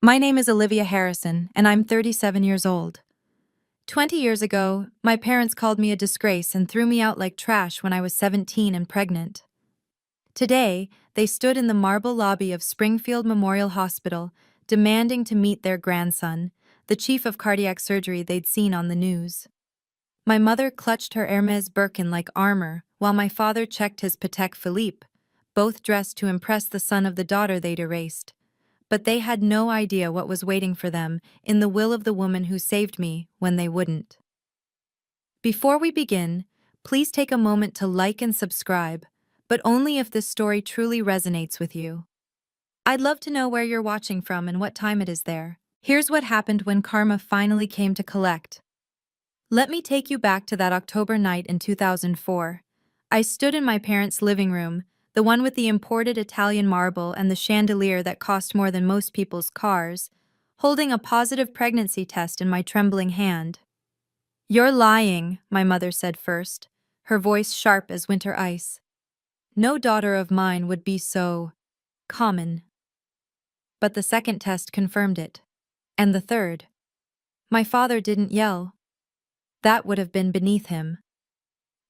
My name is Olivia Harrison, and I'm 37 years old. 20 years ago, my parents called me a disgrace and threw me out like trash when I was 17 and pregnant. Today, they stood in the marble lobby of Springfield Memorial Hospital, demanding to meet their grandson, the chief of cardiac surgery they'd seen on the news. My mother clutched her Hermes Birkin like armor, while my father checked his Patek Philippe, both dressed to impress the son of the daughter they'd erased. But they had no idea what was waiting for them in the will of the woman who saved me when they wouldn't. Before we begin, please take a moment to like and subscribe, but only if this story truly resonates with you. I'd love to know where you're watching from and what time it is there. Here's what happened when karma finally came to collect. Let me take you back to that October night in 2004. I stood in my parents' living room, the one with the imported Italian marble and the chandelier that cost more than most people's cars, holding a positive pregnancy test in my trembling hand. "You're lying," my mother said first, her voice sharp as winter ice. No daughter of mine would be so common. But the second test confirmed it. And the third. My father didn't yell. That would have been beneath him.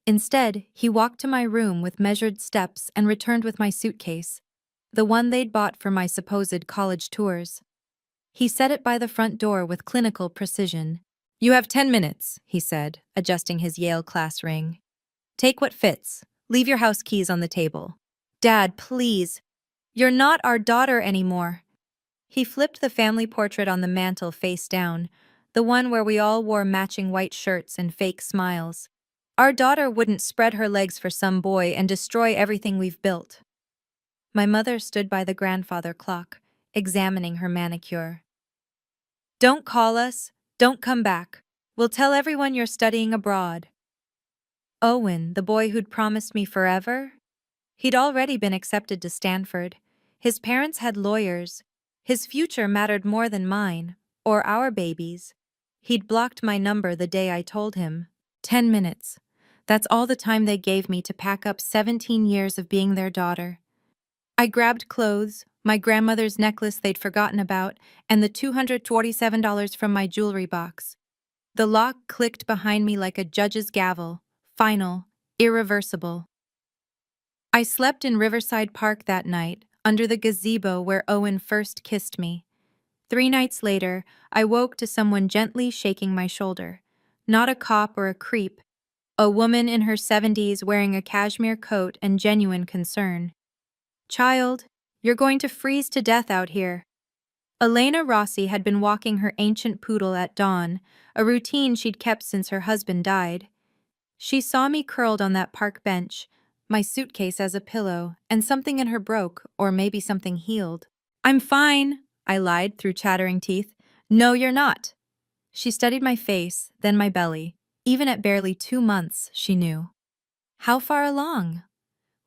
Instead, he walked to my room with measured steps and returned with my suitcase, the one they'd bought for my supposed college tours. He set it by the front door with clinical precision. "You have 10 minutes, he said, adjusting his Yale class ring. "Take what fits. Leave your house keys on the table." "Dad, please. You're not our daughter anymore." He flipped the family portrait on the mantel face down, the one where we all wore matching white shirts and fake smiles. "Our daughter wouldn't spread her legs for some boy and destroy everything we've built." My mother stood by the grandfather clock, examining her manicure. "Don't call us. Don't come back. We'll tell everyone you're studying abroad." Owen, the boy who'd promised me forever? He'd already been accepted to Stanford. His parents had lawyers. His future mattered more than mine, or our babies. He'd blocked my number the day I told him. 10 minutes. That's all the time they gave me to pack up 17 years of being their daughter. I grabbed clothes, my grandmother's necklace they'd forgotten about, and the $247 from my jewelry box. The lock clicked behind me like a judge's gavel, final, irreversible. I slept in Riverside Park that night, under the gazebo where Owen first kissed me. 3 nights later, I woke to someone gently shaking my shoulder. Not a cop or a creep. A woman in her 70s wearing a cashmere coat and genuine concern. "Child, you're going to freeze to death out here." Elena Rossi had been walking her ancient poodle at dawn, a routine she'd kept since her husband died. She saw me curled on that park bench, my suitcase as a pillow, and something in her broke, or maybe something healed. "I'm fine," I lied through chattering teeth. "No, you're not." She studied my face, then my belly. Even at barely 2 months, she knew. "How far along?"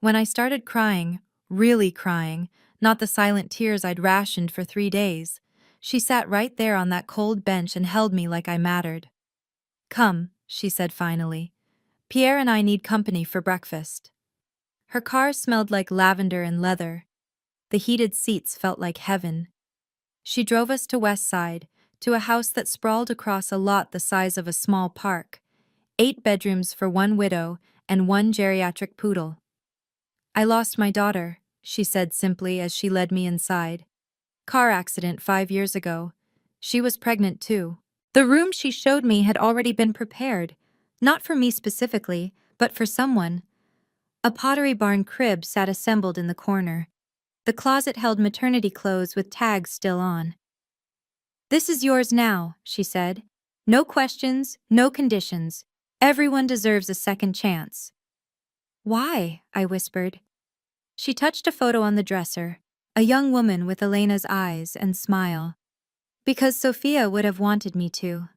When I started crying, really crying, not the silent tears I'd rationed for 3 days, she sat right there on that cold bench and held me like I mattered. "Come," she said finally. "Pierre and I need company for breakfast." Her car smelled like lavender and leather. The heated seats felt like heaven. She drove us to West Side, to a house that sprawled across a lot the size of a small park. 8 bedrooms for 1 widow and 1 geriatric poodle. "I lost my daughter," she said simply as she led me inside. "Car accident 5 years ago. She was pregnant too." The room she showed me had already been prepared, not for me specifically, but for someone. A Pottery Barn crib sat assembled in the corner. The closet held maternity clothes with tags still on. "This is yours now," she said. "No questions, no conditions. Everyone deserves a second chance." "Why?" I whispered. She touched a photo on the dresser, a young woman with Elena's eyes and smile. "Because Sophia would have wanted me to."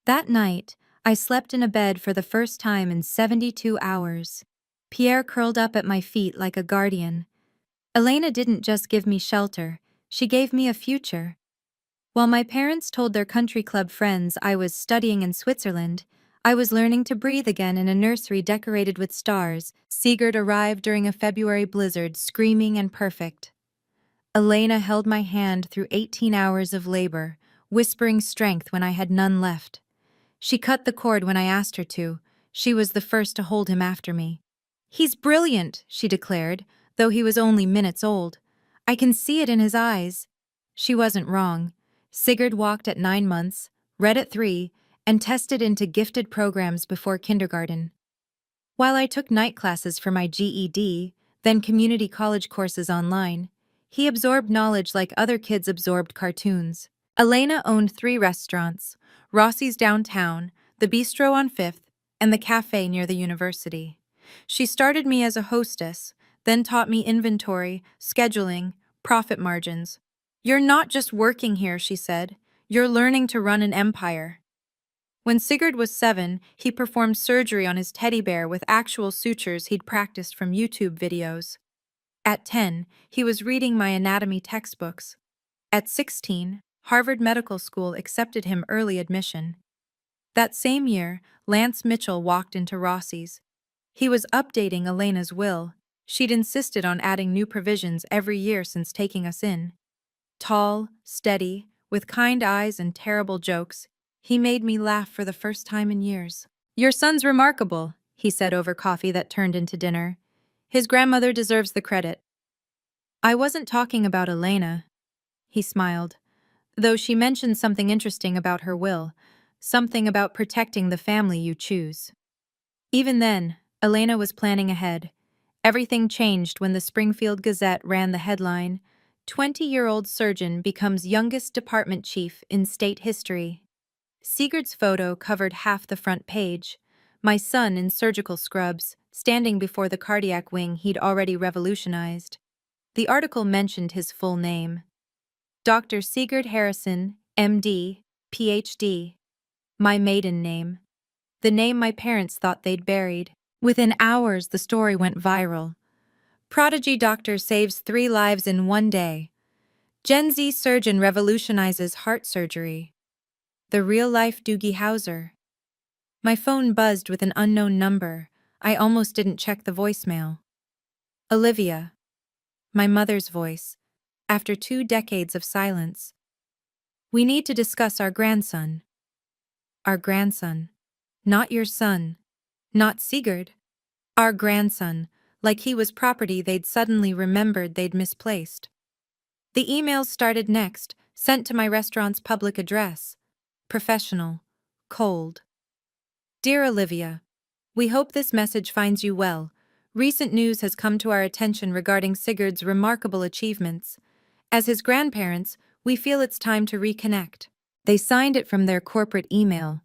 That night, I slept in a bed for the first time in 72 hours. Pierre curled up at my feet like a guardian. Elena didn't just give me shelter, she gave me a future. While my parents told their country club friends I was studying in Switzerland, I was learning to breathe again in a nursery decorated with stars. Sigurd arrived during a February blizzard, screaming and perfect. Elena held my hand through 18 hours of labor, whispering strength when I had none left. She cut the cord when I asked her to. She was the first to hold him after me. "He's brilliant," she declared, though he was only minutes old. "I can see it in his eyes." She wasn't wrong. Sigurd walked at 9 months, read at 3, and tested into gifted programs before kindergarten. While I took night classes for my GED, then community college courses online, he absorbed knowledge like other kids absorbed cartoons. Elena owned 3 restaurants: Rossi's downtown, the bistro on 5th, and the cafe near the university. She started me as a hostess, then taught me inventory, scheduling, profit margins. "You're not just working here," she said. "You're learning to run an empire." When Sigurd was 7, he performed surgery on his teddy bear with actual sutures he'd practiced from YouTube videos. At 10, he was reading my anatomy textbooks. At 16, Harvard Medical School accepted him early admission. That same year, Lance Mitchell walked into Rossi's. He was updating Elena's will. She'd insisted on adding new provisions every year since taking us in. Tall, steady, with kind eyes and terrible jokes, he made me laugh for the first time in years. "Your son's remarkable," he said over coffee that turned into dinner. "His grandmother deserves the credit." "I wasn't talking about Elena," he smiled, though she mentioned something interesting about her will, something about protecting the family you choose. Even then, Elena was planning ahead. Everything changed when the Springfield Gazette ran the headline, "20-year-old surgeon becomes youngest department chief in state history." Sigurd's photo covered half the front page, my son in surgical scrubs, standing before the cardiac wing he'd already revolutionized. The article mentioned his full name: Dr. Sigurd Harrison, MD, PhD. My maiden name. The name my parents thought they'd buried. Within hours, the story went viral. "Prodigy doctor saves 3 lives in 1 day. Gen Z surgeon revolutionizes heart surgery." The real-life Doogie Howser. My phone buzzed with an unknown number. I almost didn't check the voicemail. "Olivia." My mother's voice, after 2 decades of silence. "We need to discuss our grandson." Our grandson. Not your son. Not Sigurd. Our grandson, like he was property they'd suddenly remembered they'd misplaced. The emails started next, sent to my restaurant's public address. Professional. Cold. "Dear Olivia, we hope this message finds you well. Recent news has come to our attention regarding Sigurd's remarkable achievements. As his grandparents, we feel it's time to reconnect." They signed it from their corporate email.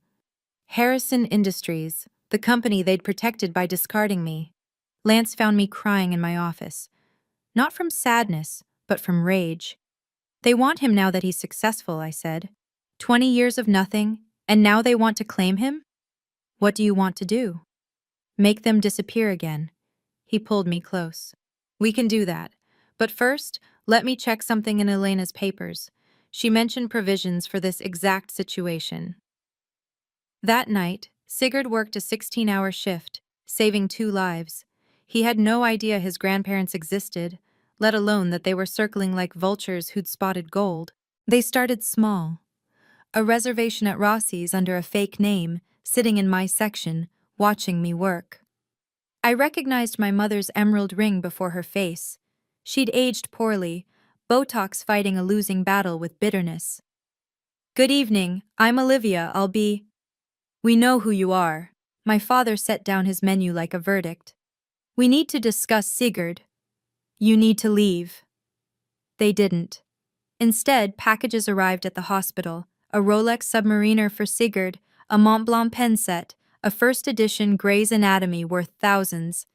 Harrison Industries, the company they'd protected by discarding me. Lance found me crying in my office. Not from sadness, but from rage. "They want him now that he's successful," I said. 20 years of nothing, and now they want to claim him? What do you want to do? Make them disappear again. He pulled me close. "We can do that. But first, let me check something in Elena's papers." She mentioned provisions for this exact situation. That night, Sigurd worked a 16-hour shift, saving 2 lives. He had no idea his grandparents existed, let alone that they were circling like vultures who'd spotted gold. They started small. A reservation at Rossi's under a fake name, sitting in my section, watching me work. I recognized my mother's emerald ring before her face. She'd aged poorly, Botox fighting a losing battle with bitterness. "Good evening, I'm Olivia, I'll be—" "We know who you are." My father set down his menu like a verdict. "We need to discuss Sigurd. You need to leave." They didn't. Instead, packages arrived at the hospital: a Rolex Submariner for Sigurd, a Mont Blanc pen set, a first edition Grey's Anatomy worth thousands.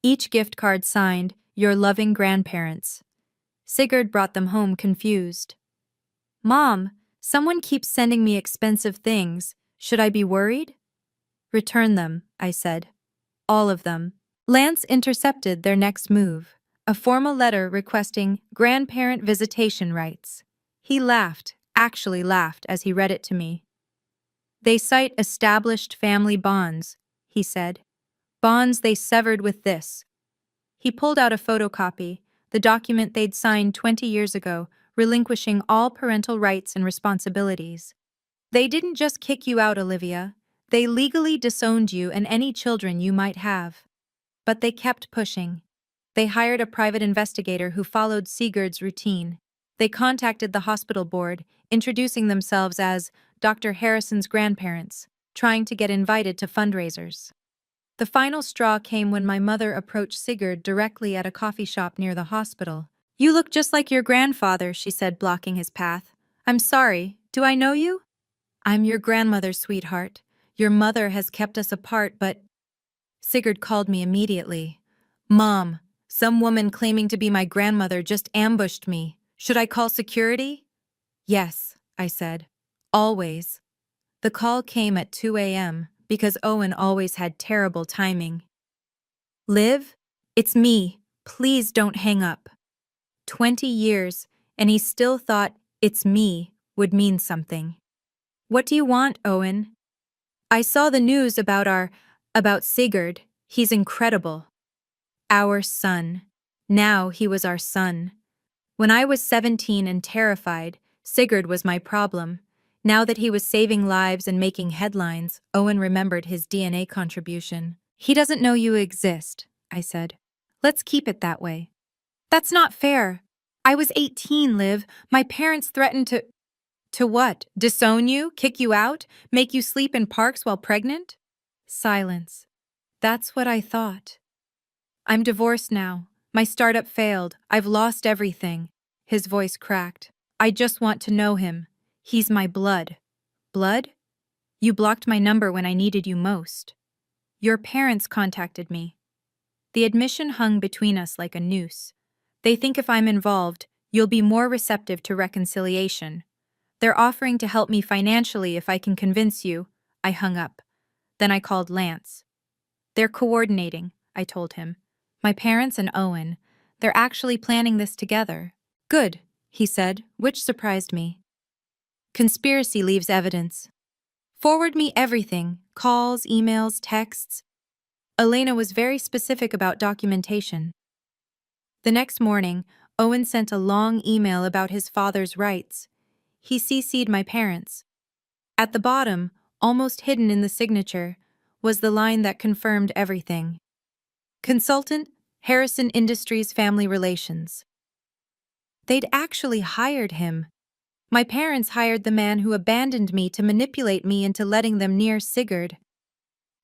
Each gift card signed, "Your loving grandparents." Sigurd brought them home confused. "Mom, someone keeps sending me expensive things. Should I be worried?" "Return them," I said. "All of them." Lance intercepted their next move: a formal letter requesting grandparent visitation rights. He laughed, actually laughed, as he read it to me. "They cite established family bonds," he said. "Bonds they severed with this." He pulled out a photocopy, the document they'd signed 20 years ago, relinquishing all parental rights and responsibilities. They didn't just kick you out, Olivia. They legally disowned you and any children you might have. But they kept pushing. They hired a private investigator who followed Sigurd's routine. They contacted the hospital board, introducing themselves as Dr. Harrison's grandparents, trying to get invited to fundraisers. The final straw came when my mother approached Sigurd directly at a coffee shop near the hospital. "You look just like your grandfather," she said, blocking his path. "I'm sorry, do I know you?" "I'm your grandmother, sweetheart. Your mother has kept us apart, but—" Sigurd called me immediately. "Mom, some woman claiming to be my grandmother just ambushed me. Should I call security?" "Yes," I said. "Always." The call came at 2 a.m. because Owen always had terrible timing. "Liv, it's me. Please don't hang up." 20 years, and he still thought "it's me" would mean something. "What do you want, Owen?" "I saw the news about Sigurd. He's incredible. Our son. Now he was our son. When I was 17 and terrified, Sigurd was my problem. Now that he was saving lives and making headlines, Owen remembered his DNA contribution. "He doesn't know you exist," I said. "Let's keep it that way." "That's not fair. I was 18, Liv. My parents threatened to—" "To what? Disown you? Kick you out? Make you sleep in parks while pregnant?" Silence. "That's what I thought. I'm divorced now. My startup failed. I've lost everything." His voice cracked. "I just want to know him. He's my blood." "Blood? You blocked my number when I needed you most." "Your parents contacted me." The admission hung between us like a noose. "They think if I'm involved, you'll be more receptive to reconciliation. They're offering to help me financially if I can convince you." I hung up. Then I called Lance. "They're coordinating," I told him. "My parents and Owen. They're actually planning this together." "Good," he said, which surprised me. "Conspiracy leaves evidence. Forward me everything, calls, emails, texts." Elena was very specific about documentation. The next morning, Owen sent a long email about his father's rights. He CC'd my parents. At the bottom, almost hidden in the signature, was the line that confirmed everything. Consultant, Harrison Industries Family Relations. They'd actually hired him. My parents hired the man who abandoned me to manipulate me into letting them near Sigurd.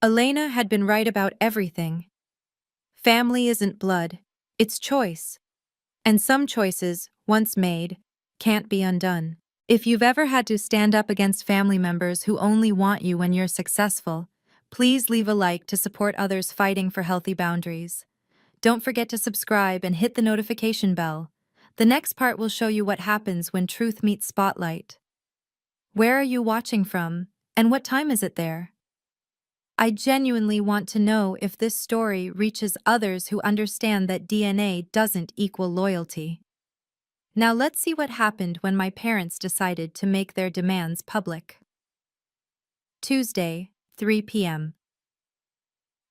Elena had been right about everything. Family isn't blood, it's choice. And some choices, once made, can't be undone. If you've ever had to stand up against family members who only want you when you're successful, please leave a like to support others fighting for healthy boundaries. Don't forget to subscribe and hit the notification bell. The next part will show you what happens when truth meets spotlight. Where are you watching from, and what time is it there? I genuinely want to know if this story reaches others who understand that DNA doesn't equal loyalty. Now let's see what happened when my parents decided to make their demands public. Tuesday, 3 p.m.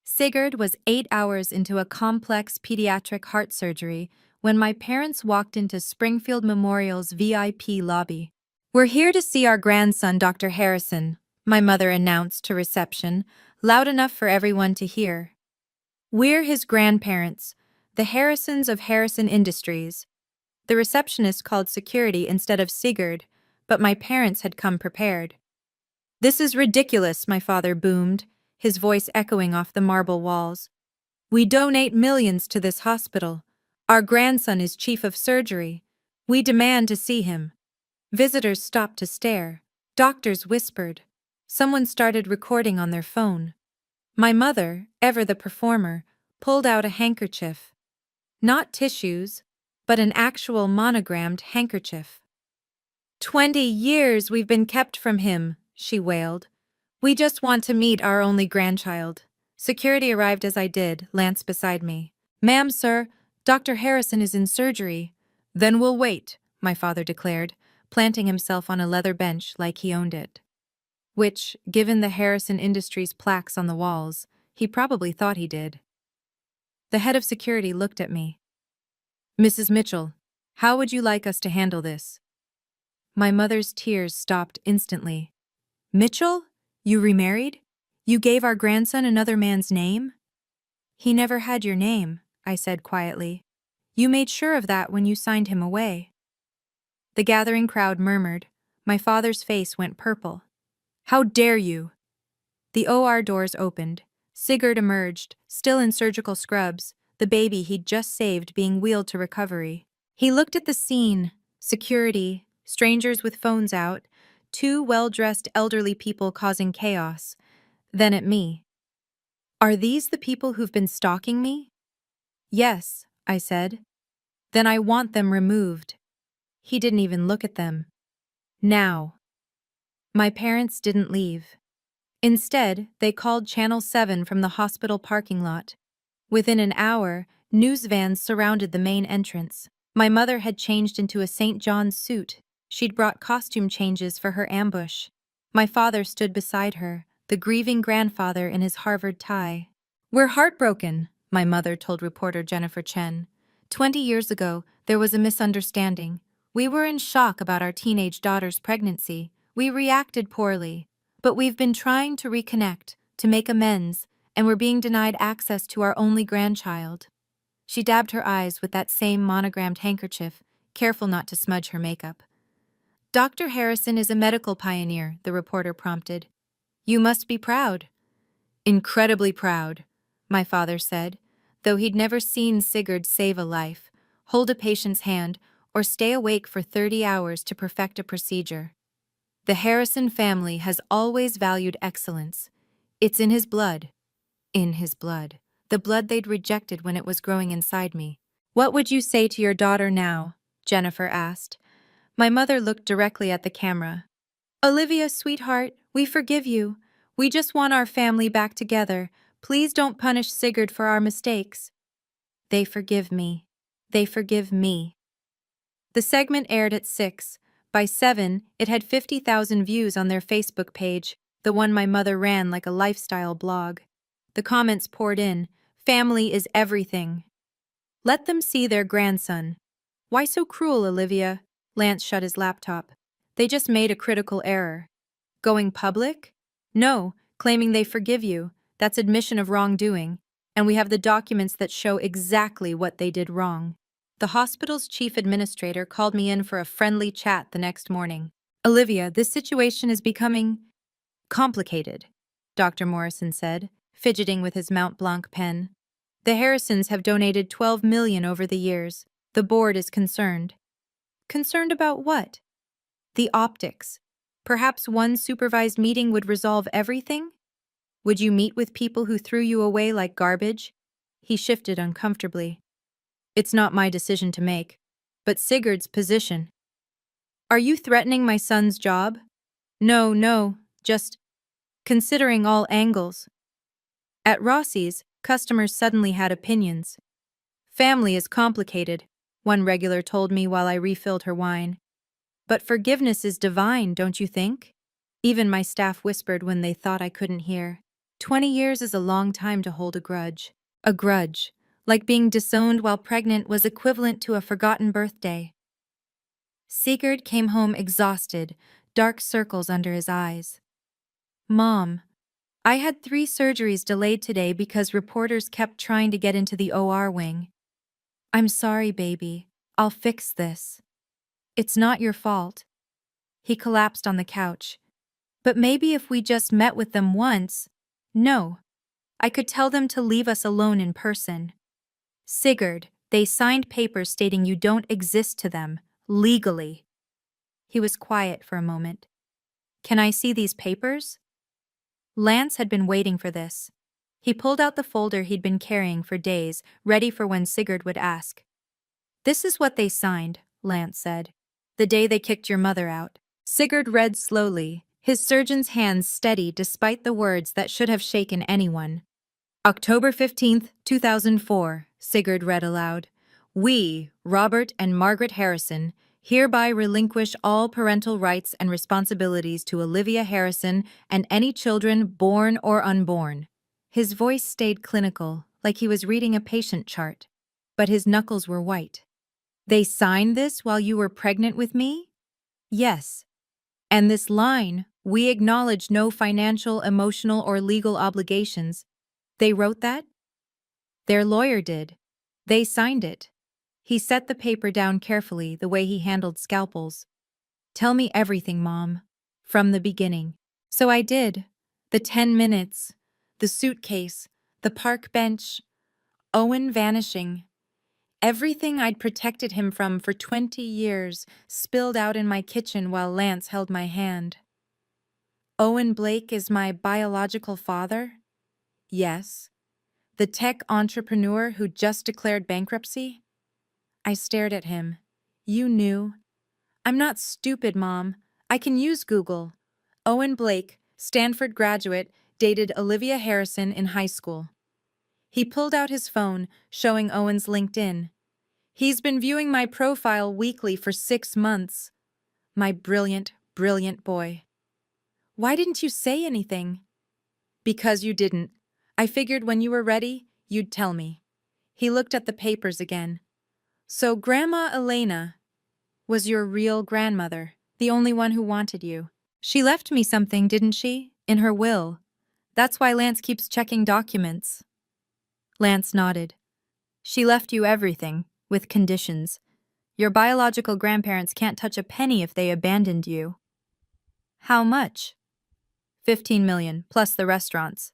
Sigurd was 8 hours into a complex pediatric heart surgery when my parents walked into Springfield Memorial's VIP lobby. "We're here to see our grandson, Dr. Harrison," my mother announced to reception, loud enough for everyone to hear. "We're his grandparents, the Harrisons of Harrison Industries." The receptionist called security instead of Sigurd, but my parents had come prepared. "This is ridiculous," my father boomed, his voice echoing off the marble walls. "We donate millions to this hospital. Our grandson is chief of surgery. We demand to see him." Visitors stopped to stare. Doctors whispered. Someone started recording on their phone. My mother, ever the performer, pulled out a handkerchief. Not tissues, but an actual monogrammed handkerchief. 20 years we've been kept from him," she wailed. "We just want to meet our only grandchild." Security arrived as I did, Lance beside me. "Ma'am, sir, Dr. Harrison is in surgery." "Then we'll wait," my father declared, planting himself on a leather bench like he owned it. Which, given the Harrison Industries plaques on the walls, he probably thought he did. The head of security looked at me. Mrs. Mitchell, how would you like us to handle this? My mother's tears stopped instantly. Mitchell? You remarried? You gave our grandson another man's name? He never had your name, I said quietly. You made sure of that when you signed him away. The gathering crowd murmured. My father's face went purple. How dare you? The OR doors opened. Sigurd emerged, still in surgical scrubs, the baby he'd just saved being wheeled to recovery. He looked at the scene. Security, strangers with phones out, two well-dressed elderly people causing chaos. Then at me. Are these the people who've been stalking me? Yes, I said. Then I want them removed. He didn't even look at them. Now. My parents didn't leave. Instead, they called Channel 7 from the hospital parking lot. Within an hour, news vans surrounded the main entrance. My mother had changed into a St. John's suit. She'd brought costume changes for her ambush. My father stood beside her, the grieving grandfather in his Harvard tie. We're heartbroken, my mother told reporter Jennifer Chen. 20 years ago, there was a misunderstanding. We were in shock about our teenage daughter's pregnancy. We reacted poorly. But we've been trying to reconnect, to make amends, and we're being denied access to our only grandchild. She dabbed her eyes with that same monogrammed handkerchief, careful not to smudge her makeup. Dr. Harrison is a medical pioneer, the reporter prompted. You must be proud. Incredibly proud, my father said, though he'd never seen Sigurd save a life, hold a patient's hand, or stay awake for 30 hours to perfect a procedure. The Harrison family has always valued excellence. It's in his blood. In his blood. The blood they'd rejected when it was growing inside me. What would you say to your daughter now? Jennifer asked. My mother looked directly at the camera. Olivia, sweetheart, we forgive you. We just want our family back together. Please don't punish Sigurd for our mistakes. They forgive me. They forgive me. The segment aired at 6. By 7, it had 50,000 views on their Facebook page, the one my mother ran like a lifestyle blog. The comments poured in. Family is everything. Let them see their grandson. Why so cruel, Olivia? Lance shut his laptop. They just made a critical error. Going public? No, claiming they forgive you. That's admission of wrongdoing. And we have the documents that show exactly what they did wrong. The hospital's chief administrator called me in for a friendly chat the next morning. Olivia, this situation is becoming complicated, Dr. Morrison said, fidgeting with his Mont Blanc pen. The Harrisons have donated $12 million over the years. The board is concerned. Concerned about what? The optics. Perhaps one supervised meeting would resolve everything? Would you meet with people who threw you away like garbage? He shifted uncomfortably. It's not my decision to make, but Sigurd's position. Are you threatening my son's job? No, just considering all angles. At Rossi's, customers suddenly had opinions. Family is complicated, one regular told me while I refilled her wine. But forgiveness is divine, don't you think? Even my staff whispered when they thought I couldn't hear. 20 years is a long time to hold a grudge. A grudge. Like being disowned while pregnant was equivalent to a forgotten birthday. Sigurd came home exhausted, dark circles under his eyes. Mom, I had 3 surgeries delayed today because reporters kept trying to get into the OR wing. I'm sorry, baby. I'll fix this. It's not your fault. He collapsed on the couch. But maybe if we just met with them once. No. I could tell them to leave us alone in person. Sigurd, they signed papers stating you don't exist to them, legally. He was quiet for a moment. Can I see these papers? Lance had been waiting for this. He pulled out the folder he'd been carrying for days, ready for when Sigurd would ask. This is what they signed, Lance said. The day they kicked your mother out. Sigurd read slowly, his surgeon's hands steady despite the words that should have shaken anyone. October 15th, 2004, Sigurd read aloud. We, Robert and Margaret Harrison, hereby relinquish all parental rights and responsibilities to Olivia Harrison and any children born or unborn. His voice stayed clinical, like he was reading a patient chart. But his knuckles were white. They signed this while you were pregnant with me? Yes. And this line, we acknowledge no financial, emotional, or legal obligations. They wrote that? Their lawyer did. They signed it. He set the paper down carefully, the way he handled scalpels. Tell me everything, Mom. From the beginning. So I did. The 10 minutes. The suitcase. The park bench. Owen vanishing. Everything I'd protected him from for 20 years spilled out in my kitchen while Lance held my hand. Owen Blake is my biological father? Yes. The tech entrepreneur who just declared bankruptcy? I stared at him. You knew. I'm not stupid, Mom. I can use Google. Owen Blake, Stanford graduate, dated Olivia Harrison in high school. He pulled out his phone, showing Owen's LinkedIn. He's been viewing my profile weekly for 6 months. My brilliant, brilliant boy. Why didn't you say anything? Because you didn't. I figured when you were ready, you'd tell me. He looked at the papers again. So Grandma Elena was your real grandmother, the only one who wanted you. She left me something, didn't she? In her will. That's why Lance keeps checking documents. Lance nodded. She left you everything, with conditions. Your biological grandparents can't touch a penny if they abandoned you. How much? 15 million, plus the restaurants.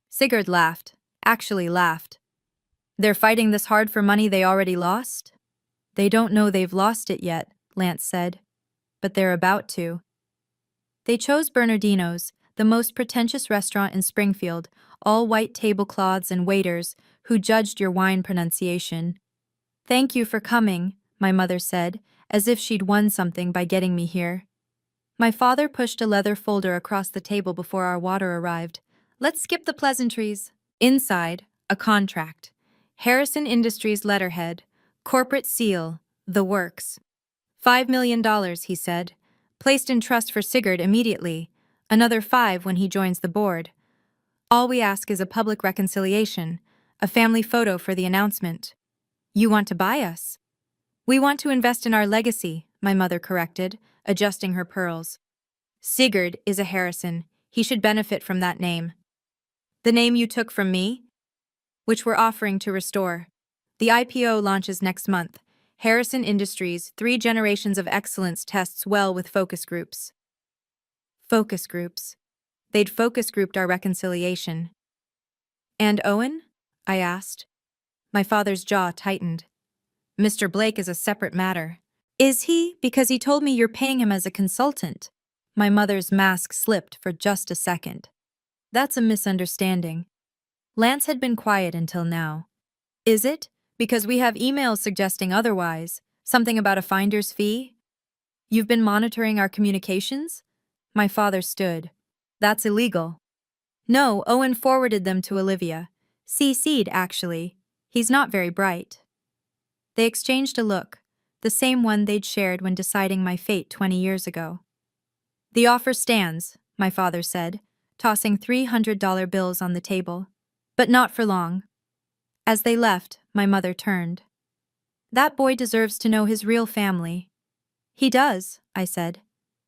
Sigurd laughed. Actually laughed. They're fighting this hard for money they already lost? They don't know they've lost it yet, Lance said. But they're about to. They chose Bernardino's, the most pretentious restaurant in Springfield, all white tablecloths and waiters who judged your wine pronunciation. Thank you for coming, my mother said, as if she'd won something by getting me here. My father pushed a leather folder across the table before our water arrived. Let's skip the pleasantries. Inside, a contract. Harrison Industries letterhead, corporate seal, the works. $5 million, he said. Placed in trust for Sigurd immediately. Another 5 when he joins the board. All we ask is a public reconciliation, a family photo for the announcement. You want to buy us? We want to invest in our legacy, my mother corrected, adjusting her pearls. Sigurd is a Harrison. He should benefit from that name. The name you took from me? Which we're offering to restore. The IPO launches next month. Harrison Industries, 3 generations of excellence tests well with focus groups. Focus groups. They'd focus grouped our reconciliation. And Owen? I asked. My father's jaw tightened. Mr. Blake is a separate matter. Is he? Because he told me you're paying him as a consultant. My mother's mask slipped for just a second. That's a misunderstanding. Lance had been quiet until now. Is it? Because we have emails suggesting otherwise. Something about a finder's fee? You've been monitoring our communications? My father stood. That's illegal. No, Owen forwarded them to Olivia. CC'd, actually. He's not very bright. They exchanged a look, the same one they'd shared when deciding my fate 20 years ago. The offer stands, my father said, tossing $300 bills on the table. But not for long. As they left, my mother turned. That boy deserves to know his real family. He does, I said.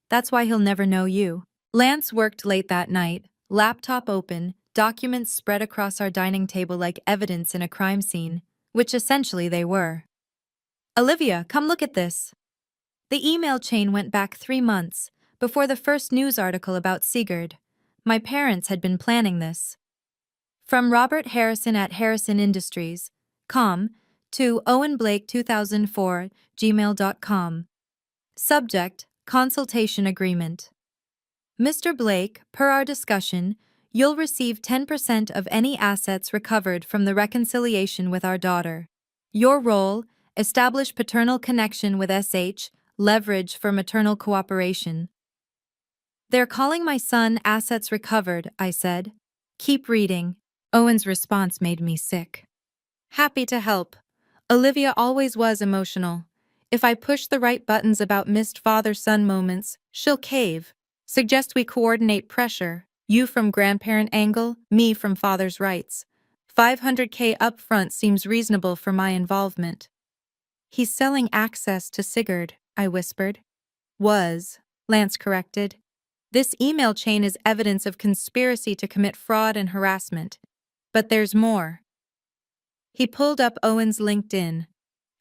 That's why he'll never know you. Lance worked late that night, laptop open, documents spread across our dining table like evidence in a crime scene, which essentially they were. Olivia, come look at this. The email chain went back 3 months, before the first news article about Sigurd. My parents had been planning this. From Robert Harrison at Harrison Industries, to Owen Blake 2004, gmail.com. Subject, consultation agreement. Mr. Blake, per our discussion, you'll receive 10% of any assets recovered from the reconciliation with our daughter. Your role, establish paternal connection with SH, leverage for maternal cooperation. They're calling my son assets recovered, I said. Keep reading. Owen's response made me sick. Happy to help. Olivia always was emotional. If I push the right buttons about missed father-son moments, she'll cave. Suggest we coordinate pressure. You from grandparent angle, me from father's rights. $500K upfront seems reasonable for my involvement. He's selling access to Sigurd, I whispered. Was, Lance corrected. This email chain is evidence of conspiracy to commit fraud and harassment. But there's more. He pulled up Owen's LinkedIn.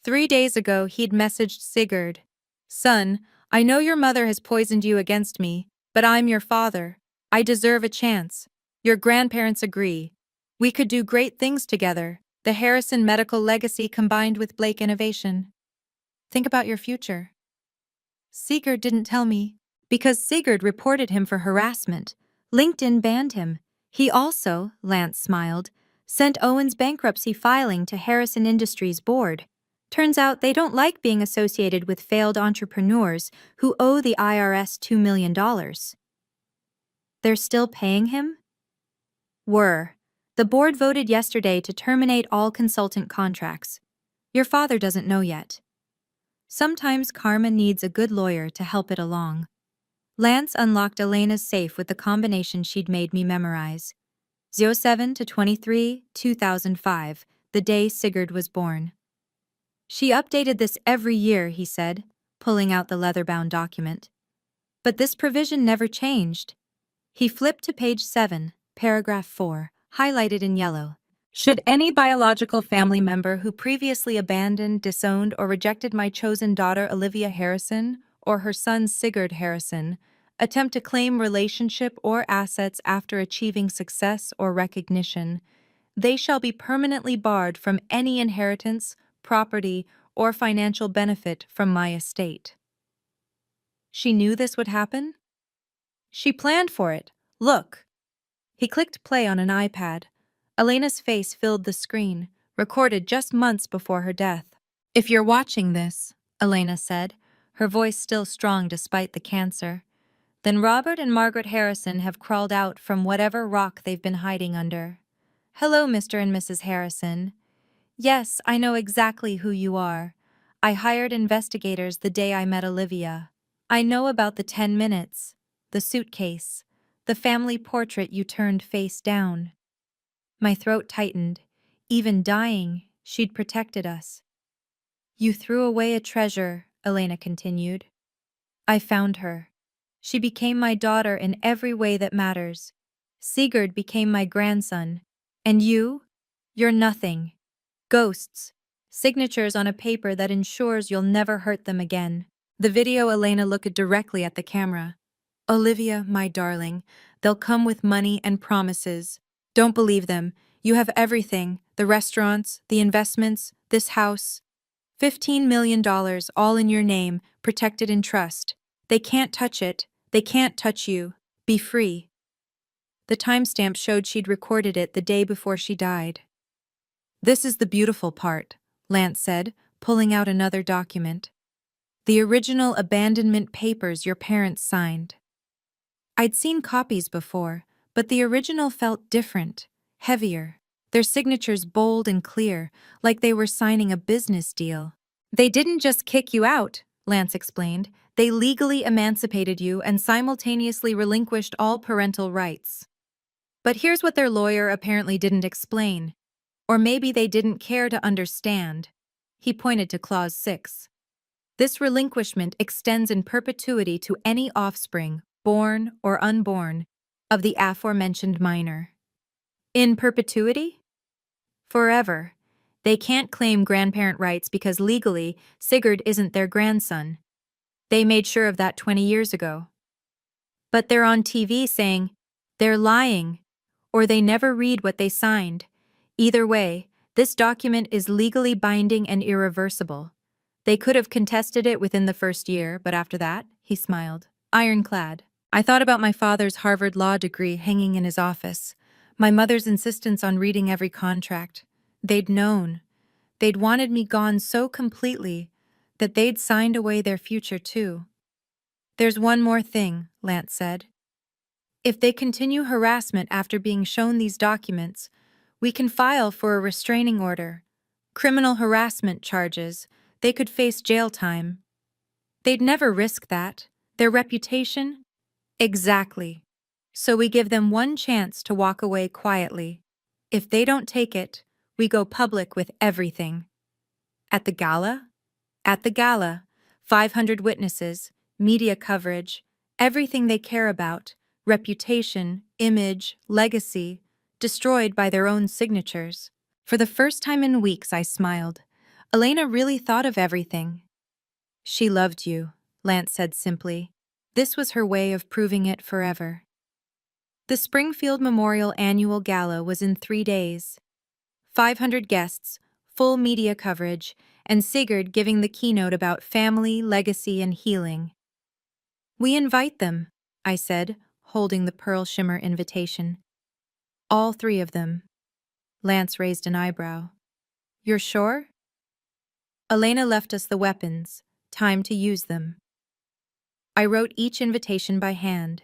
3 days ago, he'd messaged Sigurd. Son, I know your mother has poisoned you against me, but I'm your father. I deserve a chance. Your grandparents agree. We could do great things together. The Harrison medical legacy combined with Blake innovation. Think about your future. Sigurd didn't tell me. Because Sigurd reported him for harassment. LinkedIn banned him. He also, Lance smiled, sent Owen's bankruptcy filing to Harrison Industries board. Turns out they don't like being associated with failed entrepreneurs who owe the IRS $2 million. They're still paying him? Were. The board voted yesterday to terminate all consultant contracts. Your father doesn't know yet. Sometimes karma needs a good lawyer to help it along. Lance unlocked Elena's safe with the combination she'd made me memorize. 07 to 23, 2005, the day Sigurd was born. She updated this every year, he said, pulling out the leather-bound document. But this provision never changed. He flipped to page 7, paragraph 4, highlighted in yellow. Should any biological family member who previously abandoned, disowned, or rejected my chosen daughter Olivia Harrison or her son Sigurd Harrison attempt to claim relationship or assets after achieving success or recognition, they shall be permanently barred from any inheritance, property, or financial benefit from my estate. She knew this would happen? She planned for it. Look. He clicked play on an iPad. Elena's face filled the screen, recorded just months before her death. If you're watching this, Elena said, her voice still strong despite the cancer, then Robert and Margaret Harrison have crawled out from whatever rock they've been hiding under. Hello, Mr. and Mrs. Harrison. Yes, I know exactly who you are. I hired investigators the day I met Olivia. I know about the 10 minutes, the suitcase, the family portrait you turned face down. My throat tightened. Even dying, she'd protected us. You threw away a treasure, Elena continued. I found her. She became my daughter in every way that matters. Sigurd became my grandson. And you? You're nothing. Ghosts. Signatures on a paper that ensures you'll never hurt them again. The video Elena looked directly at the camera. Olivia, my darling, they'll come with money and promises. Don't believe them. You have everything, the restaurants, the investments, this house. $15 million all in your name, protected in trust. They can't touch it. They can't touch you. Be free. The timestamp showed she'd recorded it the day before she died. This is the beautiful part, Lance said, pulling out another document. The original abandonment papers your parents signed. I'd seen copies before, but the original felt different, heavier, their signatures bold and clear, like they were signing a business deal. They didn't just kick you out, Lance explained. They legally emancipated you and simultaneously relinquished all parental rights. But here's what their lawyer apparently didn't explain. Or maybe they didn't care to understand. He pointed to Clause 6. This relinquishment extends in perpetuity to any offspring, born or unborn, of the aforementioned minor. In perpetuity? Forever. They can't claim grandparent rights because legally, Sigurd isn't their grandson. They made sure of that 20 years ago. But they're on TV saying, they're lying, or they never read what they signed. Either way, this document is legally binding and irreversible. They could have contested it within the first year, but after that, he smiled, ironclad. I thought about my father's Harvard law degree hanging in his office, my mother's insistence on reading every contract. They'd known. They'd wanted me gone so completely that they'd signed away their future too. There's one more thing, Lance said. If they continue harassment after being shown these documents, we can file for a restraining order. Criminal harassment charges. They could face jail time. They'd never risk that. Their reputation? Exactly. So we give them one chance to walk away quietly. If they don't take it, we go public with everything. At the gala? At the gala, 500 witnesses, media coverage, everything they care about, reputation, image, legacy, destroyed by their own signatures. For the first time in weeks, I smiled. Elena really thought of everything. She loved you, Lance said simply. This was her way of proving it forever. The Springfield Memorial Annual Gala was in 3 days. 500 guests, full media coverage, and Sigurd giving the keynote about family, legacy, and healing. We invite them, I said, holding the pearl shimmer invitation. All 3 of them. Lance raised an eyebrow. You're sure? Elena left us the weapons. Time to use them. I wrote each invitation by hand.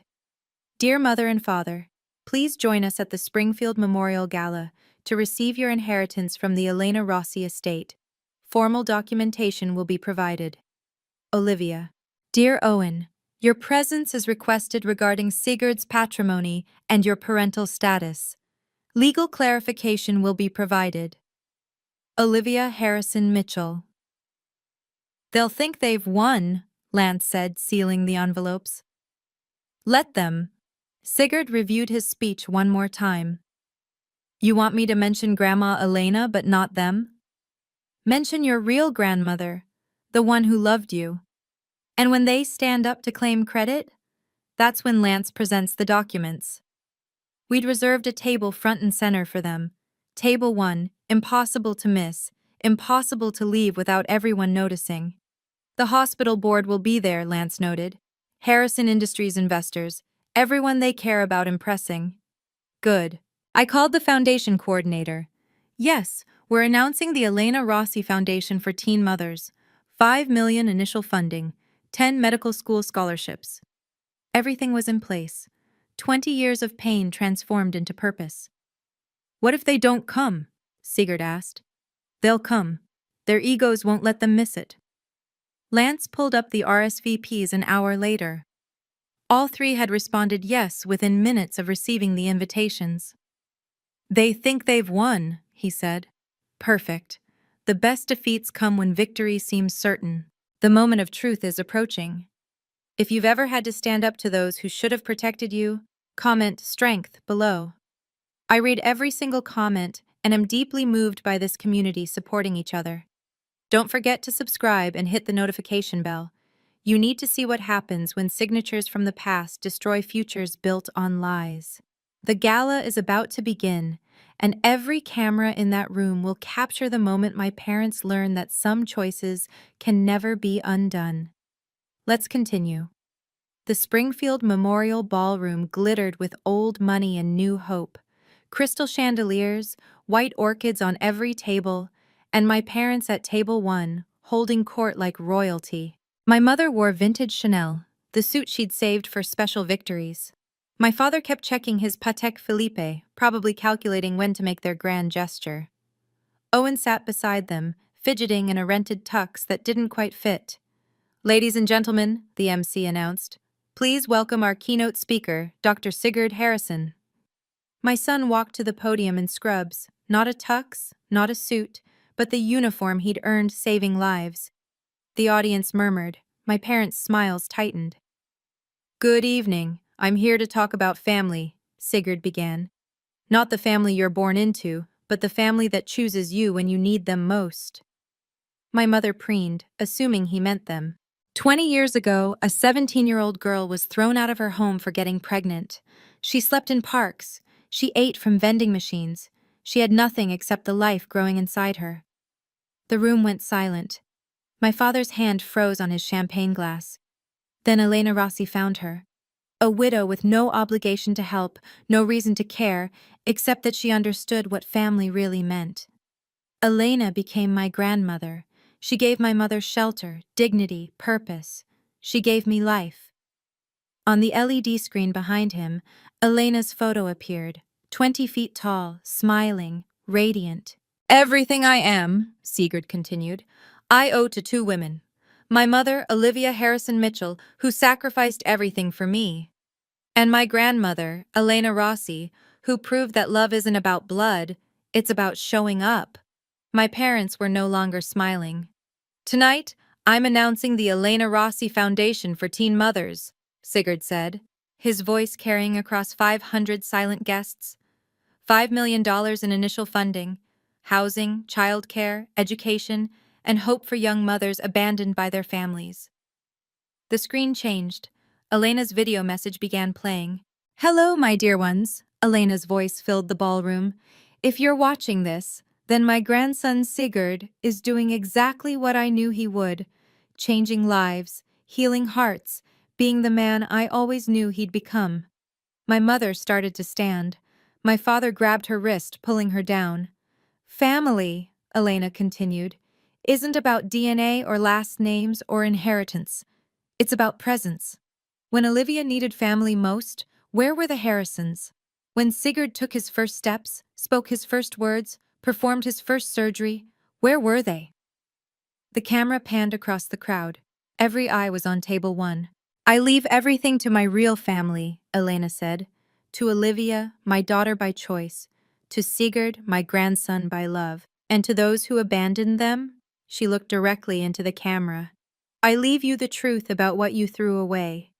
Dear Mother and Father, please join us at the Springfield Memorial Gala to receive your inheritance from the Elena Rossi estate. Formal documentation will be provided. Olivia. Dear Owen, your presence is requested regarding Sigurd's patrimony and your parental status. Legal clarification will be provided. Olivia Harrison Mitchell. They'll think they've won, Lance said, sealing the envelopes. Let them. Sigurd reviewed his speech one more time. You want me to mention Grandma Elena but not them? Mention your real grandmother, the one who loved you. And when they stand up to claim credit, that's when Lance presents the documents. We'd reserved a table front and center for them. Table 1, impossible to miss, impossible to leave without everyone noticing. The hospital board will be there, Lance noted. Harrison Industries investors, everyone they care about impressing. Good. I called the foundation coordinator. Yes, we're announcing the Elena Rossi Foundation for Teen Mothers. 5 million initial funding, 10 medical school scholarships. Everything was in place. 20 years of pain transformed into purpose. What if they don't come? Sigurd asked. They'll come. Their egos won't let them miss it. Lance pulled up the RSVPs an hour later. All 3 had responded yes within minutes of receiving the invitations. They think they've won, he said. Perfect. The best defeats come when victory seems certain. The moment of truth is approaching. If you've ever had to stand up to those who should have protected you, comment strength below. I read every single comment and am deeply moved by this community supporting each other. Don't forget to subscribe and hit the notification bell. You need to see what happens when signatures from the past destroy futures built on lies. The gala is about to begin, and every camera in that room will capture the moment my parents learn that some choices can never be undone. Let's continue. The Springfield Memorial Ballroom glittered with old money and new hope. Crystal chandeliers, white orchids on every table, and my parents at table 1, holding court like royalty. My mother wore vintage Chanel, the suit she'd saved for special victories. My father kept checking his Patek Philippe, probably calculating when to make their grand gesture. Owen sat beside them, fidgeting in a rented tux that didn't quite fit. Ladies and gentlemen, the MC announced, please welcome our keynote speaker, Dr. Sigurd Harrison. My son walked to the podium in scrubs, not a tux, not a suit, but the uniform he'd earned saving lives. The audience murmured. My parents' smiles tightened. Good evening. I'm here to talk about family, Sigurd began. Not the family you're born into, but the family that chooses you when you need them most. My mother preened, assuming he meant them. 20 years ago, a 17-year-old girl was thrown out of her home for getting pregnant. She slept in parks. She ate from vending machines. She had nothing except the life growing inside her. The room went silent. My father's hand froze on his champagne glass. Then Elena Rossi found her. A widow with no obligation to help, no reason to care, except that she understood what family really meant. Elena became my grandmother. She gave my mother shelter, dignity, purpose. She gave me life. On the LED screen behind him, Elena's photo appeared, 20 feet tall, smiling, radiant. Everything I am, Sigurd continued, I owe to 2 women. My mother, Olivia Harrison Mitchell, who sacrificed everything for me. And my grandmother, Elena Rossi, who proved that love isn't about blood, it's about showing up. My parents were no longer smiling. Tonight, I'm announcing the Elena Rossi Foundation for Teen Mothers, Sigurd said, his voice carrying across 500 silent guests. $5 million in initial funding, housing, childcare, education, and hope for young mothers abandoned by their families. The screen changed. Elena's video message began playing. "Hello, my dear ones," Elena's voice filled the ballroom. "If you're watching this, then my grandson Sigurd is doing exactly what I knew he would, changing lives, healing hearts, being the man I always knew he'd become." My mother started to stand. My father grabbed her wrist, pulling her down. "Family," Elena continued, "isn't about DNA or last names or inheritance. It's about presence. When Olivia needed family most, where were the Harrisons? When Sigurd took his first steps, spoke his first words, performed his first surgery, where were they?" The camera panned across the crowd. Every eye was on table one. "I leave everything to my real family," Elena said. "To Olivia, my daughter by choice. To Sigurd, my grandson by love. And to those who abandoned them," she looked directly into the camera, "I leave you the truth about what you threw away."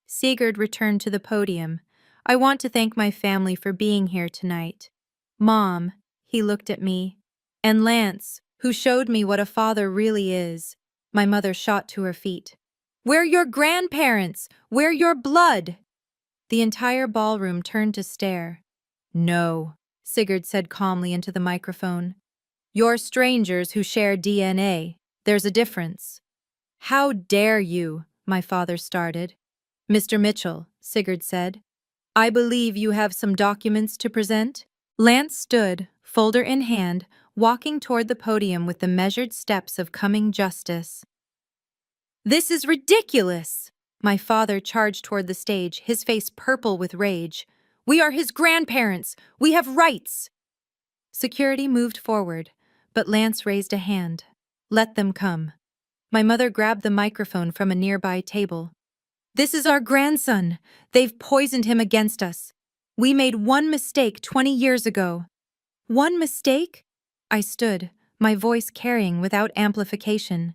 Sigurd returned to the podium. "I want to thank my family for being here tonight. Mom," he looked at me, "and Lance, who showed me what a father really is." My mother shot to her feet. "We're your grandparents! We're your blood!" The entire ballroom turned to stare. "No," Sigurd said calmly into the microphone. "You're strangers who share DNA. There's a difference." "How dare you?" my father started. "Mr. Mitchell," Sigurd said, "I believe you have some documents to present?" Lance stood, folder in hand, walking toward the podium with the measured steps of coming justice. "This is ridiculous!" My father charged toward the stage, his face purple with rage. "We are his grandparents! We have rights!" Security moved forward, but Lance raised a hand. "Let them come." My mother grabbed the microphone from a nearby table. "This is our grandson. They've poisoned him against us. We made one mistake 20 years ago." "One mistake?" I stood, my voice carrying without amplification.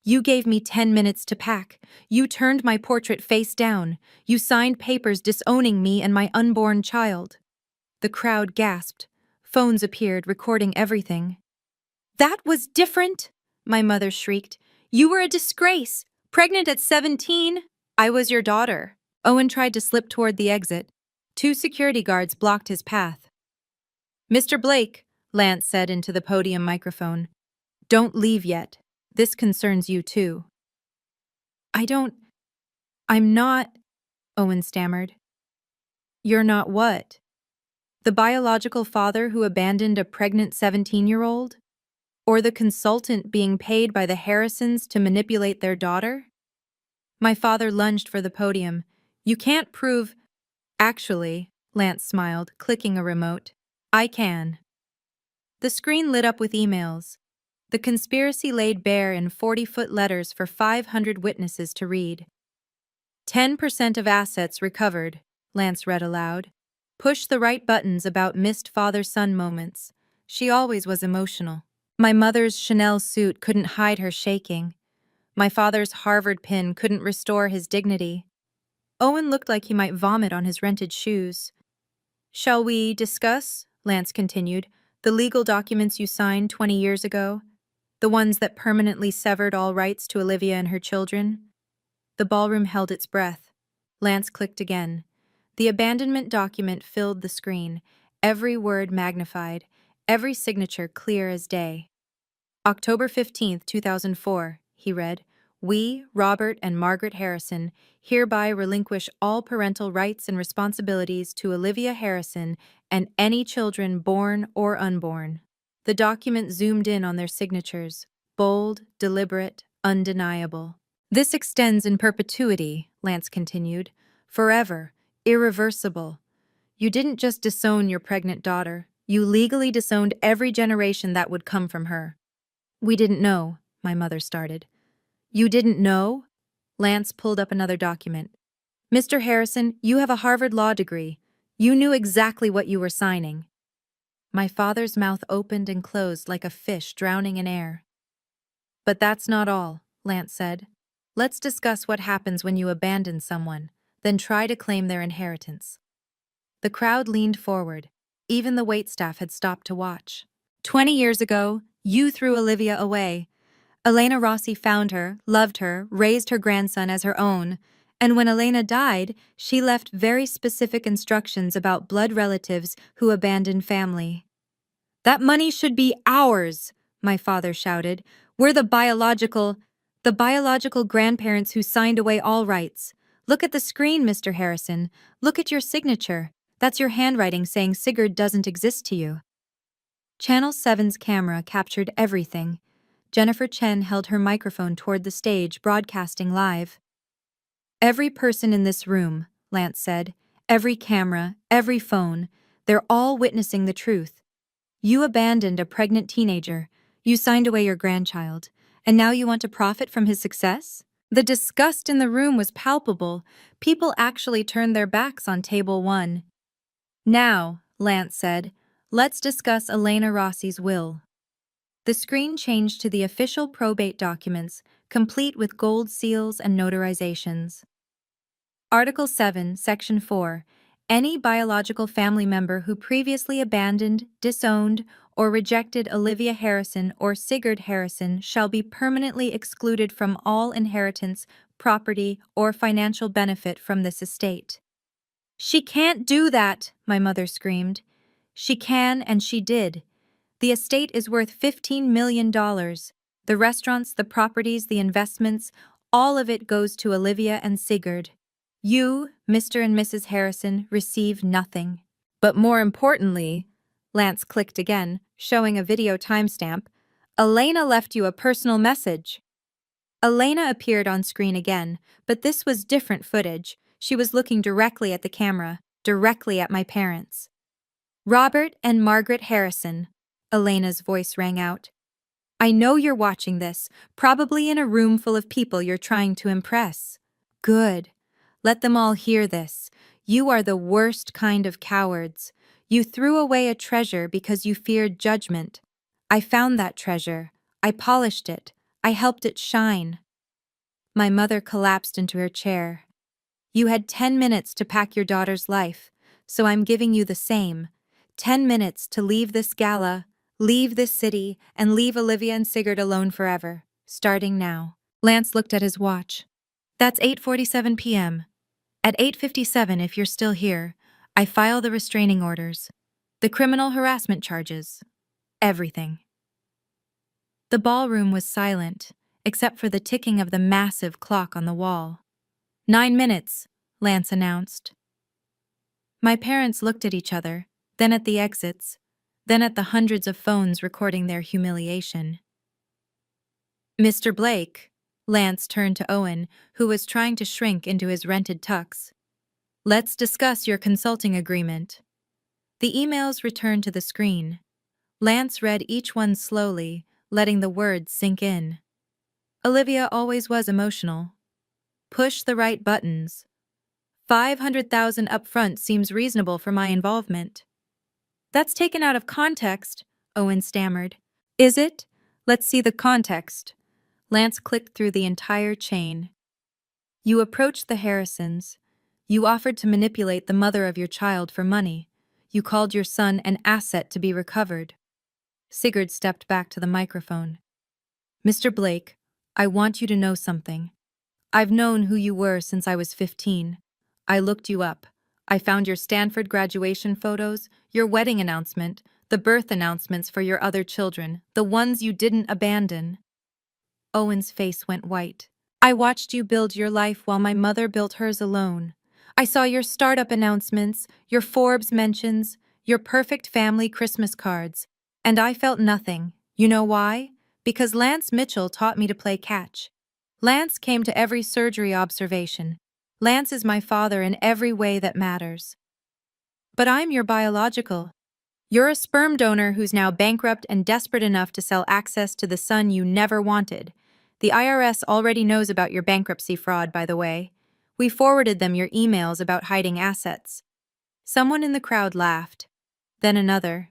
"You gave me 10 minutes to pack. You turned my portrait face down. You signed papers disowning me and my unborn child." The crowd gasped. Phones appeared, recording everything. "That was different!" my mother shrieked. "You were a disgrace! Pregnant at 17! I was your daughter." Owen tried to slip toward the exit. 2 security guards blocked his path. "Mr. Blake," Lance said into the podium microphone, "don't leave yet. This concerns you too." I'm not," Owen stammered. "You're not what? The biological father who abandoned a pregnant 17-year-old? Or the consultant being paid by the Harrisons to manipulate their daughter?" My father lunged for the podium. "You can't prove—" "Actually," Lance smiled, clicking a remote, "I can." The screen lit up with emails. The conspiracy laid bare in 40-foot letters for 500 witnesses to read. 10% of assets recovered, Lance read aloud. Push the right buttons about missed father-son moments. She always was emotional. My mother's Chanel suit couldn't hide her shaking. My father's Harvard pin couldn't restore his dignity. Owen looked like he might vomit on his rented shoes. "Shall we discuss," Lance continued, "the legal documents you signed 20 years ago? The ones that permanently severed all rights to Olivia and her children?" The ballroom held its breath. Lance clicked again. The abandonment document filled the screen, every word magnified, every signature clear as day. "October 15th, 2004, he read, "We, Robert and Margaret Harrison, hereby relinquish all parental rights and responsibilities to Olivia Harrison and any children born or unborn." The document zoomed in on their signatures, bold, deliberate, undeniable. "This extends in perpetuity," Lance continued, "forever, irreversible. You didn't just disown your pregnant daughter, you legally disowned every generation that would come from her." "We didn't know," my mother started. "You didn't know?" Lance pulled up another document. "Mr. Harrison, you have a Harvard law degree. You knew exactly what you were signing." My father's mouth opened and closed like a fish drowning in air. "But that's not all," Lance said. Let's discuss what happens when you abandon someone, then try to claim their inheritance. The crowd leaned forward. Even the waitstaff had stopped to watch. 20 years ago, you threw Olivia away. Elena Rossi found her, loved her, raised her grandson as her own, and when Elena died, she left very specific instructions about blood relatives who abandoned family. That money should be ours, my father shouted. We're the biological grandparents who signed away all rights. Look at the screen, Mr. Harrison. Look at your signature. That's your handwriting saying Sigurd doesn't exist to you. Channel 7's camera captured everything. Jennifer Chen held her microphone toward the stage, broadcasting live. Every person in this room, Lance said, every camera, every phone, they're all witnessing the truth. You abandoned a pregnant teenager, you signed away your grandchild, and now you want to profit from his success? The disgust in the room was palpable. People actually turned their backs on table 1. Now, Lance said, let's discuss Elena Rossi's will. The screen changed to the official probate documents, complete with gold seals and notarizations. Article 7, Section 4. Any biological family member who previously abandoned, disowned, or rejected Olivia Harrison or Sigurd Harrison shall be permanently excluded from all inheritance, property, or financial benefit from this estate. She can't do that, my mother screamed. She can, and she did. The estate is worth $15 million. The restaurants, the properties, the investments, all of it goes to Olivia and Sigurd. You, Mr. and Mrs. Harrison, receive nothing. But more importantly, Lance clicked again, showing a video timestamp, Elena left you a personal message. Elena appeared on screen again, but this was different footage. She was looking directly at the camera, directly at my parents. Robert and Margaret Harrison, Elena's voice rang out. I know you're watching this, probably in a room full of people you're trying to impress. Good. Let them all hear this. You are the worst kind of cowards. You threw away a treasure because you feared judgment. I found that treasure. I polished it. I helped it shine. My mother collapsed into her chair. You had 10 minutes to pack your daughter's life, so I'm giving you the same. 10 minutes to leave this gala, leave this city, and leave Olivia and Sigurd alone forever, starting now. Lance looked at his watch. That's 8:47 p.m. At 8:57, if you're still here, I file the restraining orders, the criminal harassment charges, everything. The ballroom was silent, except for the ticking of the massive clock on the wall. 9 minutes, Lance announced. My parents looked at each other, then at the exits, then at the hundreds of phones recording their humiliation. Mr. Blake, Lance turned to Owen, who was trying to shrink into his rented tux. Let's discuss your consulting agreement. The emails returned to the screen. Lance read each one slowly, letting the words sink in. Olivia always was emotional. Push the right buttons. 500,000 up front seems reasonable for my involvement. That's taken out of context, Owen stammered. Is it? Let's see the context. Lance clicked through the entire chain. You approached the Harrisons. You offered to manipulate the mother of your child for money. You called your son an asset to be recovered. Sigurd stepped back to the microphone. Mr. Blake, I want you to know something. I've known who you were since I was 15. I looked you up. I found your Stanford graduation photos, your wedding announcement, the birth announcements for your other children, the ones you didn't abandon. Owen's face went white. I watched you build your life while my mother built hers alone. I saw your startup announcements, your Forbes mentions, your perfect family Christmas cards, and I felt nothing. You know why? Because Lance Mitchell taught me to play catch. Lance came to every surgery observation. Lance is my father in every way that matters. But I'm your biological. You're a sperm donor who's now bankrupt and desperate enough to sell access to the son you never wanted. The IRS already knows about your bankruptcy fraud, by the way. We forwarded them your emails about hiding assets. Someone in the crowd laughed. Then another.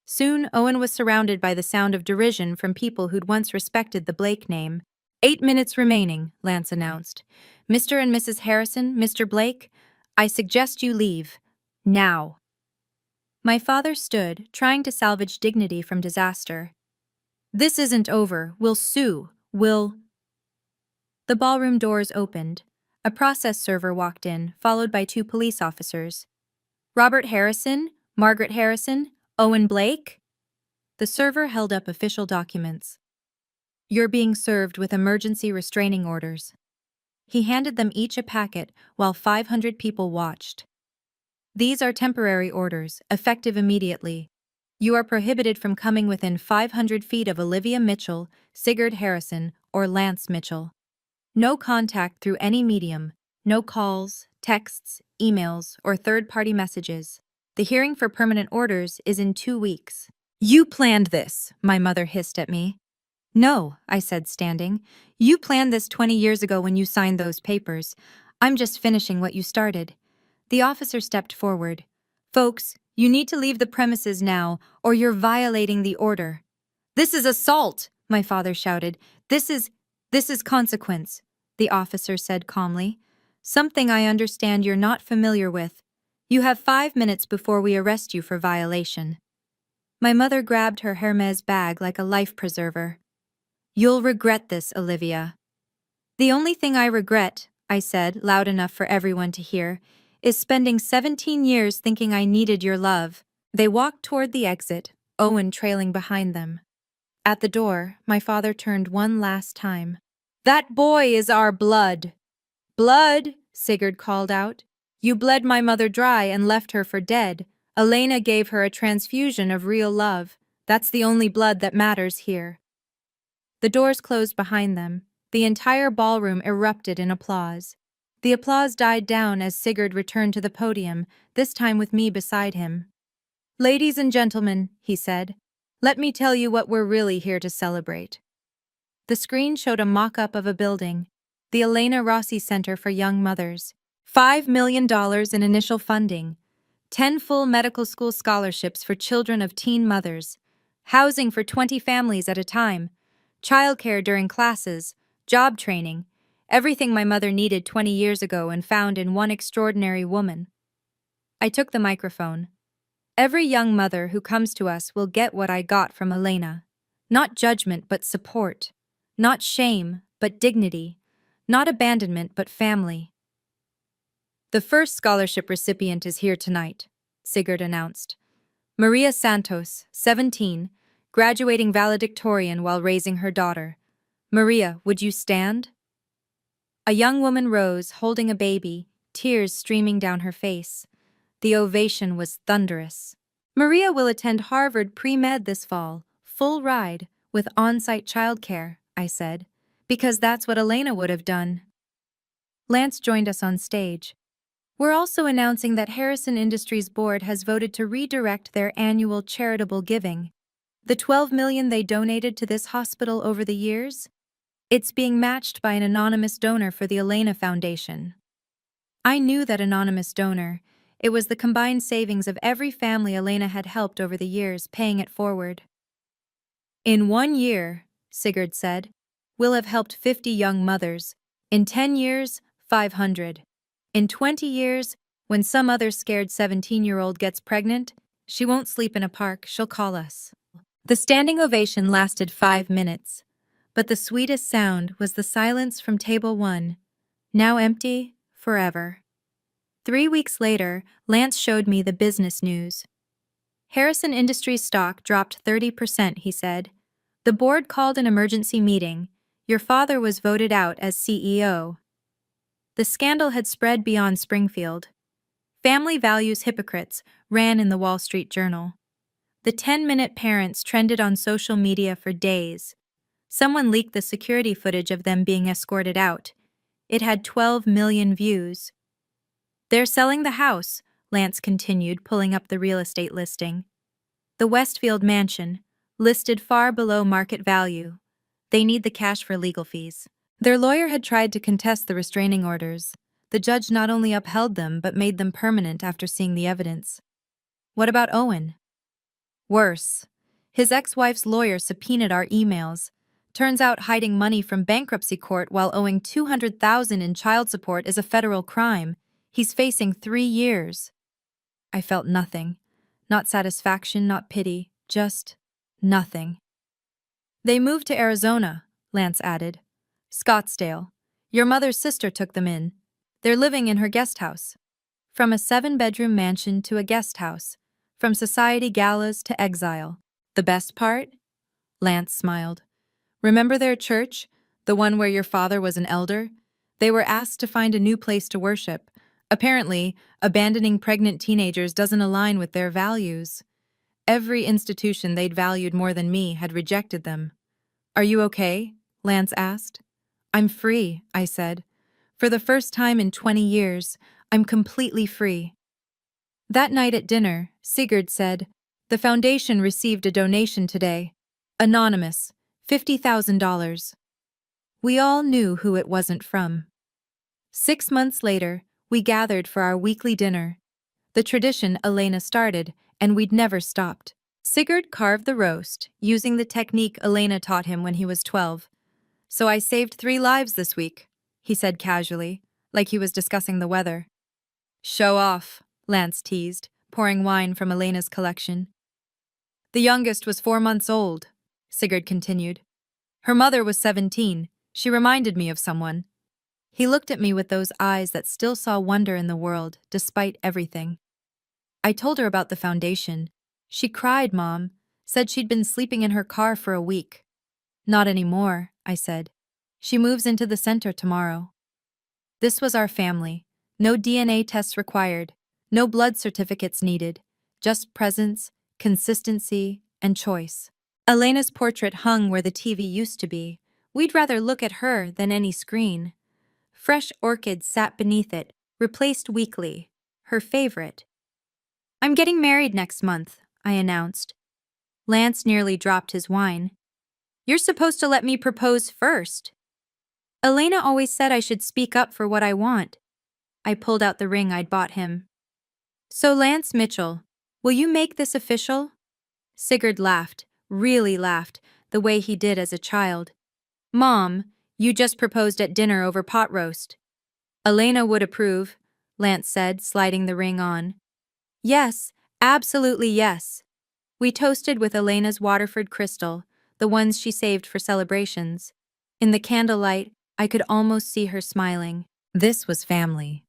Soon, Owen was surrounded by the sound of derision from people who'd once respected the Blake name. 8 minutes remaining, Lance announced. Mr. and Mrs. Harrison, Mr. Blake, I suggest you leave. Now. My father stood, trying to salvage dignity from disaster. This isn't over. We'll sue. We'll. The ballroom doors opened. A process server walked in, followed by 2 police officers. Robert Harrison? Margaret Harrison? Owen Blake? The server held up official documents. You're being served with emergency restraining orders. He handed them each a packet while 500 people watched. These are temporary orders, effective immediately. You are prohibited from coming within 500 feet of Olivia Mitchell, Sigurd Harrison, or Lance Mitchell. No contact through any medium, no calls, texts, emails, or third-party messages. The hearing for permanent orders is in 2 weeks. You planned this, my mother hissed at me. No, I said, standing. You planned this 20 years ago when you signed those papers. I'm just finishing what you started. The officer stepped forward. Folks, you need to leave the premises now, or you're violating the order. This is assault, my father shouted. This is consequence, the officer said calmly. Something I understand you're not familiar with. You have 5 minutes before we arrest you for violation. My mother grabbed her Hermes bag like a life preserver. You'll regret this, Olivia. The only thing I regret, I said, loud enough for everyone to hear, is spending 17 years thinking I needed your love. They walked toward the exit, Owen trailing behind them. At the door, my father turned one last time. That boy is our blood. Blood, Sigurd called out. You bled my mother dry and left her for dead. Elena gave her a transfusion of real love. That's the only blood that matters here. The doors closed behind them. The entire ballroom erupted in applause. The applause died down as Sigurd returned to the podium, this time with me beside him. Ladies and gentlemen, he said, let me tell you what we're really here to celebrate. The screen showed a mock-up of a building, the Elena Rossi Center for Young Mothers. $5 million in initial funding, 10 full medical school scholarships for children of teen mothers, housing for 20 families at a time, childcare during classes, job training, everything my mother needed 20 years ago and found in one extraordinary woman. I took the microphone. Every young mother who comes to us will get what I got from Elena. Not judgment, but support. Not shame, but dignity. Not abandonment, but family. The first scholarship recipient is here tonight, Sigurd announced. Maria Santos, 17, graduating valedictorian while raising her daughter. Maria, would you stand? A young woman rose, holding a baby, tears streaming down her face. The ovation was thunderous. Maria will attend Harvard pre-med this fall, full ride, with on-site childcare, I said, because that's what Elena would have done. Lance joined us on stage. We're also announcing that Harrison Industries Board has voted to redirect their annual charitable giving. The $12 million they donated to this hospital over the years? It's being matched by an anonymous donor for the Elena Foundation. I knew that anonymous donor. It was the combined savings of every family Elena had helped over the years, paying it forward. In 1 year, Sigurd said, we'll have helped 50 young mothers. In 10 years, 500. In 20 years, when some other scared 17-year-old gets pregnant, she won't sleep in a park, she'll call us. The standing ovation lasted 5 minutes, but the sweetest sound was the silence from table 1, now empty, forever. 3 weeks later, Lance showed me the business news. Harrison Industries stock dropped 30%, he said. The board called an emergency meeting. Your father was voted out as CEO. The scandal had spread beyond Springfield. Family values hypocrites ran in the Wall Street Journal. The 10-minute parents trended on social media for days. Someone leaked the security footage of them being escorted out. It had 12 million views. They're selling the house, Lance continued, pulling up the real estate listing. The Westfield mansion, listed far below market value. They need the cash for legal fees. Their lawyer had tried to contest the restraining orders. The judge not only upheld them but made them permanent after seeing the evidence. What about Owen? Worse. His ex-wife's lawyer subpoenaed our emails. Turns out hiding money from bankruptcy court while owing $200,000 in child support is a federal crime. He's facing 3 years. I felt nothing. Not satisfaction, not pity, just nothing. They moved to Arizona, Lance added. Scottsdale. Your mother's sister took them in. They're living in her guest house. From a 7-bedroom mansion to a guest house. From society galas to exile. The best part? Lance smiled. Remember their church? The one where your father was an elder? They were asked to find a new place to worship. Apparently, abandoning pregnant teenagers doesn't align with their values. Every institution they'd valued more than me had rejected them. Are you okay? Lance asked. I'm free, I said. For the first time in 20 years, I'm completely free. That night at dinner, Sigurd said, the foundation received a donation today. Anonymous, $50,000. We all knew who it wasn't from. 6 months later, we gathered for our weekly dinner. The tradition Elena started, and we'd never stopped. Sigurd carved the roast, using the technique Elena taught him when he was 12. So I saved 3 lives this week, he said casually, like he was discussing the weather. Show off, Lance teased, pouring wine from Elena's collection. The youngest was 4 months old, Sigurd continued. Her mother was 17. She reminded me of someone. He looked at me with those eyes that still saw wonder in the world, despite everything. I told her about the foundation. She cried, Mom, said she'd been sleeping in her car for a week. Not anymore, I said. She moves into the center tomorrow. This was our family. No DNA tests required. No blood certificates needed. Just presence, consistency, and choice. Elena's portrait hung where the TV used to be. We'd rather look at her than any screen. Fresh orchids sat beneath it, replaced weekly. Her favorite. I'm getting married next month, I announced. Lance nearly dropped his wine. You're supposed to let me propose first. Elena always said I should speak up for what I want. I pulled out the ring I'd bought him. So Lance Mitchell, will you make this official? Sigurd laughed, really laughed, the way he did as a child. Mom, you just proposed at dinner over pot roast. Elena would approve, Lance said, sliding the ring on. Yes, absolutely yes. We toasted with Elena's Waterford crystal, the ones she saved for celebrations. In the candlelight, I could almost see her smiling. This was family.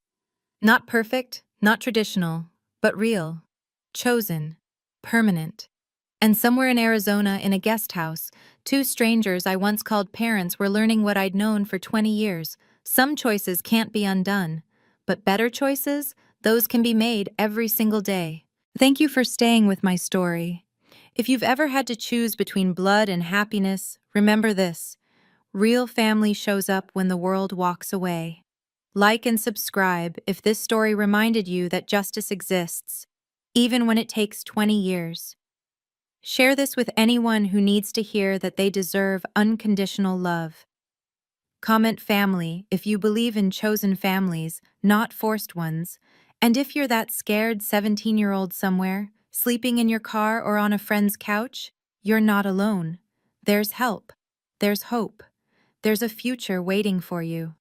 Not perfect, not traditional, but real. Chosen. Permanent. And somewhere in Arizona, in a guest house, 2 strangers I once called parents were learning what I'd known for 20 years. Some choices can't be undone, but better choices, those can be made every single day. Thank you for staying with my story. If you've ever had to choose between blood and happiness, remember this. Real family shows up when the world walks away. Like and subscribe if this story reminded you that justice exists, even when it takes 20 years. Share this with anyone who needs to hear that they deserve unconditional love. Comment family if you believe in chosen families, not forced ones. And if you're that scared 17-year-old somewhere, sleeping in your car or on a friend's couch, you're not alone. There's help. There's hope. There's a future waiting for you.